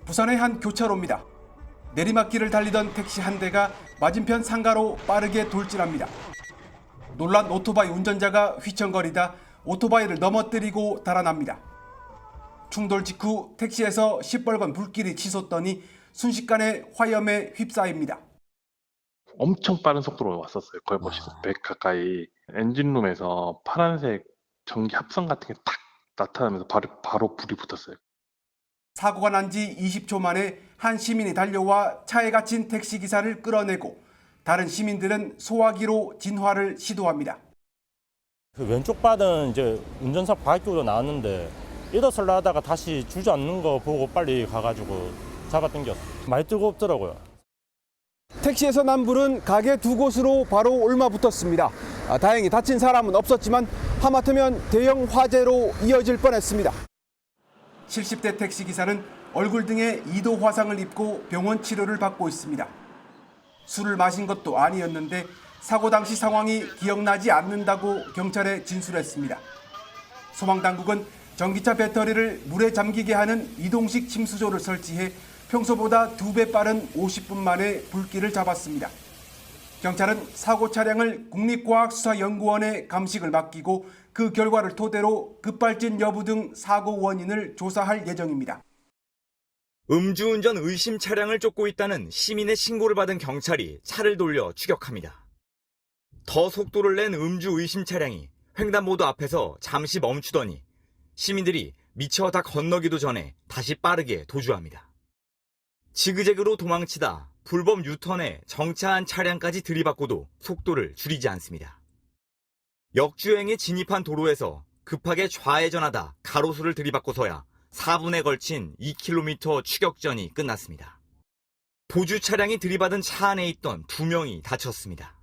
부산의 한 교차로입니다. 내리막길을 달리던 택시 한 대가 맞은편 상가로 빠르게 돌진합니다. 놀란 오토바이 운전자가 휘청거리다 오토바이를 넘어뜨리고 달아납니다. 충돌 직후 택시에서 시뻘건 불길이 치솟더니 순식간에 화염에 휩싸입니다. 엄청 빠른 속도로 왔었어요. 거의 뭐 시속 100 가까이. 엔진룸에서 파란색 전기 합성 같은 게 탁 나타나면서 바로 불이 붙었어요. 사고가 난 지 20초 만에 한 시민이 달려와 차에 갇힌 택시기사를 끌어내고 다른 시민들은 소화기로 진화를 시도합니다. 그 왼쪽 바는 이제 운전사 바깥쪽으로 나왔는데 일어서려 하다가 다시 주저앉는 거 보고 빨리 가가지고 잡아당겼어요. 많이 뜨겁더라고요. 택시에서 난 불은 가게 두 곳으로 바로 올마붙었습니다. 다행히 다친 사람은 없었지만 하마터면 대형 화재로 이어질 뻔했습니다. 70대 택시기사는 얼굴 등에 2도 화상을 입고 병원 치료를 받고 있습니다. 술을 마신 것도 아니었는데 사고 당시 상황이 기억나지 않는다고 경찰에 진술했습니다. 소방당국은 전기차 배터리를 물에 잠기게 하는 이동식 침수조를 설치해 평소보다 2배 빠른 50분 만에 불길을 잡았습니다. 경찰은 사고 차량을 국립과학수사연구원에 감식을 맡기고 그 결과를 토대로 급발진 여부 등 사고 원인을 조사할 예정입니다. 음주운전 의심 차량을 쫓고 있다는 시민의 신고를 받은 경찰이 차를 돌려 추격합니다. 더 속도를 낸 음주 의심 차량이 횡단보도 앞에서 잠시 멈추더니 시민들이 미처 다 건너기도 전에 다시 빠르게 도주합니다. 지그재그로 도망치다 불법 유턴에 정차한 차량까지 들이받고도 속도를 줄이지 않습니다. 역주행에 진입한 도로에서 급하게 좌회전하다 가로수를 들이받고서야 4분에 걸친 2km 추격전이 끝났습니다. 도주 차량이 들이받은 차 안에 있던 2명이 다쳤습니다.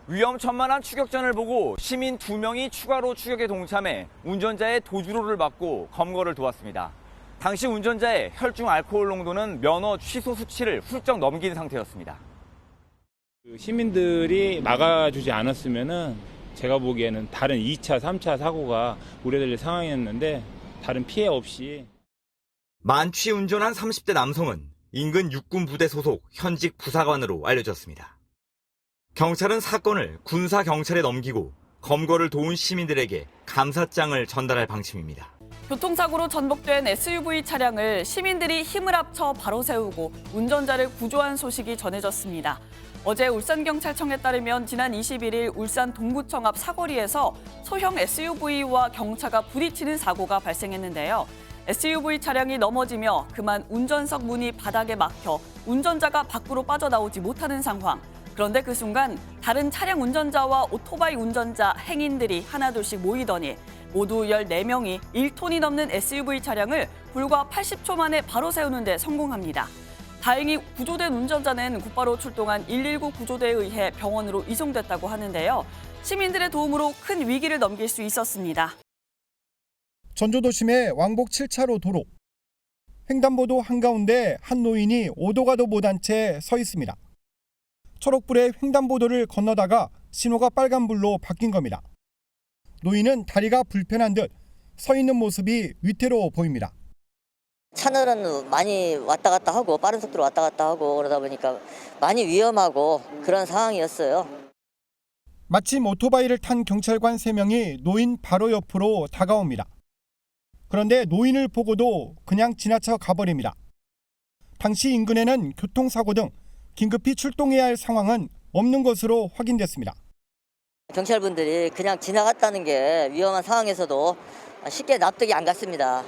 위험천만한 추격전을 보고 시민 2명이 추가로 추격에 동참해 운전자의 도주로를 막고 검거를 도왔습니다. 당시 운전자의 혈중 알코올 농도는 면허 취소 수치를 훌쩍 넘긴 상태였습니다. 시민들이 막아주지 않았으면은 제가 보기에는 다른 2차, 3차 사고가 우려될 상황이었는데 다른 피해 없이. 만취 운전한 30대 남성은 인근 육군 부대 소속 현직 부사관으로 알려졌습니다. 경찰은 사건을 군사경찰에 넘기고 검거를 도운 시민들에게 감사장을 전달할 방침입니다. 교통사고로 전복된 SUV 차량을 시민들이 힘을 합쳐 바로 세우고 운전자를 구조한 소식이 전해졌습니다. 어제 울산경찰청에 따르면 지난 21일 울산 동구청 앞 사거리에서 소형 SUV와 경차가 부딪히는 사고가 발생했는데요. SUV 차량이 넘어지며 그만 운전석 문이 바닥에 막혀 운전자가 밖으로 빠져나오지 못하는 상황. 그런데 그 순간 다른 차량 운전자와 오토바이 운전자, 행인들이 하나둘씩 모이더니 모두 14명이 1톤이 넘는 SUV 차량을 불과 80초 만에 바로 세우는 데 성공합니다. 다행히 구조된 운전자는 곧바로 출동한 119 구조대에 의해 병원으로 이송됐다고 하는데요. 시민들의 도움으로 큰 위기를 넘길 수 있었습니다. 전조도심의 왕복 7차로 도로. 횡단보도 한가운데 한 노인이 오도가도 못한 채 서 있습니다. 초록불에 횡단보도를 건너다가 신호가 빨간불로 바뀐 겁니다. 노인은 다리가 불편한 듯 서 있는 모습이 위태로워 보입니다. 차들은 많이 왔다 갔다 하고 빠른 속도로 왔다 갔다 하고 그러다 보니까 많이 위험하고 그런 상황이었어요. 마침 오토바이를 탄 경찰관 3명이 노인 바로 옆으로 다가옵니다. 그런데 노인을 보고도 그냥 지나쳐 가버립니다. 당시 인근에는 교통사고 등 긴급히 출동해야 할 상황은 없는 것으로 확인됐습니다. 경찰분들이 그냥 지나갔다는 게 위험한 상황에서도 쉽게 납득이 안 갔습니다.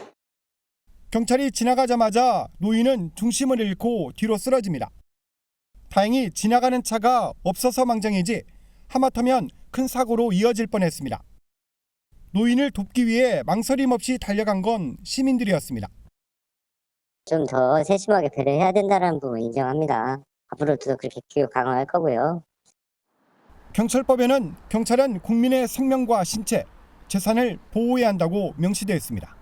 경찰이 지나가자마자 노인은 중심을 잃고 뒤로 쓰러집니다. 다행히 지나가는 차가 없어서 망정이지 하마터면 큰 사고로 이어질 뻔했습니다. 노인을 돕기 위해 망설임 없이 달려간 건 시민들이었습니다. 좀 더 세심하게 배려해야 된다는 부분 인정합니다. 앞으로도 그렇게 교육 강화할 거고요. 경찰법에는 경찰은 국민의 생명과 신체, 재산을 보호해야 한다고 명시되어 있습니다.